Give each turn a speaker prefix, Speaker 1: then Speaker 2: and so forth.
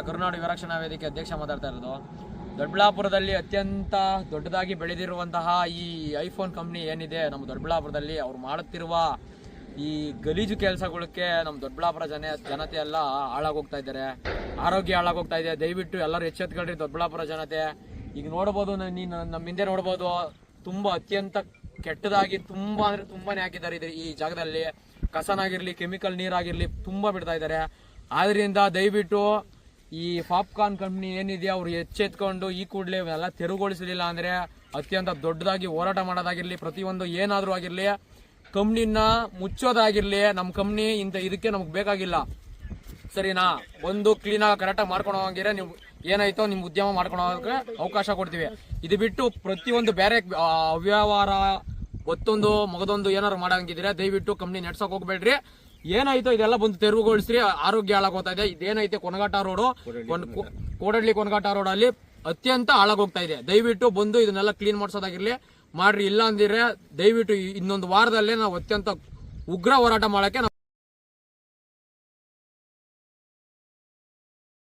Speaker 1: ಕರುನಾಡು ವಿರಕ್ಷಣಾ ವೇದಿಕೆ ಅಧ್ಯಕ್ಷ ಮಾತಾಡ್ತಾ ಇರೋದು. ದೊಡ್ಡಬಳ್ಳಾಪುರದಲ್ಲಿ ಅತ್ಯಂತ ದೊಡ್ಡದಾಗಿ ಬೆಳೆದಿರುವಂತಹ ಈ ಐಫೋನ್ ಕಂಪ್ನಿ ಏನಿದೆ ನಮ್ಮ ದೊಡ್ಡಬಳ್ಳಾಪುರದಲ್ಲಿ, ಅವ್ರು ಮಾಡುತ್ತಿರುವ ಈ ಗಲೀಜು ಕೆಲಸಗಳಿಗೆ ನಮ್ಮ ದೊಡ್ಡಬಳ್ಳಾಪುರ ಜನತೆ ಎಲ್ಲ ಹಾಳಾಗೋಗ್ತಾ ಇದ್ದಾರೆ, ಆರೋಗ್ಯ ಹಾಳಾಗೋಗ್ತಾ ಇದೆ. ದಯವಿಟ್ಟು ಎಲ್ಲರೂ ಎಚ್ಚೆತ್ಕೊಳ್ರಿ ದೊಡ್ಡಬಳ್ಳಾಪುರ ಜನತೆ. ಈಗ ನೋಡ್ಬೋದು, ನೀನು ನಮ್ಮ ಹಿಂದೆ ನೋಡ್ಬೋದು, ತುಂಬಾ ಅತ್ಯಂತ ಕೆಟ್ಟದಾಗಿ ತುಂಬಾ ಅಂದ್ರೆ ತುಂಬಾನೇ ಹಾಕಿದ್ದಾರೆ ಈ ಜಾಗದಲ್ಲಿ. ಕಸನಾಗಿರ್ಲಿ, ಕೆಮಿಕಲ್ ನೀರಾಗಿರ್ಲಿ ತುಂಬಾ ಬಿಡ್ತಾ ಇದ್ದಾರೆ. ಆದ್ರಿಂದ ದಯವಿಟ್ಟು ಈ ಪಾಪ್ಕಾರ್ನ್ ಕಂಪ್ನಿ ಏನಿದೆ ಅವ್ರು ಎಚ್ಚೆತ್ಕೊಂಡು ಈ ಕೂಡಲೇ ಎಲ್ಲ ತೆರವುಗೊಳಿಸಲಿಲ್ಲ ಅಂದ್ರೆ ಅತ್ಯಂತ ದೊಡ್ಡದಾಗಿ ಹೋರಾಟ ಮಾಡೋದಾಗಿರ್ಲಿ, ಪ್ರತಿಯೊಂದು ಏನಾದ್ರೂ ಆಗಿರ್ಲಿ, ಕಂಪ್ನಿನ ಮುಚ್ಚೋದಾಗಿರ್ಲಿ. ನಮ್ಮ ಕಂಪ್ನಿ ಇದಕ್ಕೆ ನಮ್ಗೆ ಬೇಕಾಗಿಲ್ಲ, ಸರಿನಾ? ಒಂದು ಕ್ಲೀನ್ ಆಗಿ ಕರೆಕ್ಟಾಗಿ ಮಾಡ್ಕೊಂಡು ಹೋಗಿದ್ರೆ ನೀವು ಏನಾಯ್ತೋ ನಿಮ್ ಉದ್ಯಮ ಮಾಡ್ಕೊಂಡು ಹೋಗಕ್ಕೆ ಅವಕಾಶ ಕೊಡ್ತೀವಿ. ಇದು ಬಿಟ್ಟು ಪ್ರತಿಯೊಂದು ಬೇರೆ ಅವ್ಯವಹಾರ ಒತ್ತೊಂದು ಮಗದೊಂದು ಏನಾದ್ರು ಮಾಡಂಗಿದ್ರೆ ದಯವಿಟ್ಟು ಕಂಪ್ನಿ ನಡ್ಸಕ್ ಹೋಗ್ಬೇಡ್ರಿ. ಏನಾಯ್ತೋ ಇದೆಲ್ಲ ಬಂದು ತೆರವುಗೊಳಿಸ್ರಿ. ಆರೋಗ್ಯ ಹಾಳಾಗೋಗ್ತಾ ಇದೆ. ಇದೇನೈತೆ ಕೊನಘಾಟ ರೋಡು, ಕೋಡಳ್ಳಿ ಕೊನಘಾಟ ರೋಡ್ ಅಲ್ಲಿ ಅತ್ಯಂತ ಹಾಳಾಗೋಗ್ತಾ ಇದೆ. ದಯವಿಟ್ಟು ಬಂದು ಇದನ್ನೆಲ್ಲ ಕ್ಲೀನ್ ಮಾಡ್ಸೋದಾಗಿರ್ಲಿ ಮಾಡ್ರಿ. ಇಲ್ಲ ಅಂದಿದ್ರೆ ದಯವಿಟ್ಟು ಇನ್ನೊಂದು ವಾರದಲ್ಲೇ ನಾವು ಅತ್ಯಂತ ಉಗ್ರ ಹೋರಾಟ ಮಾಡಕ್ಕೆ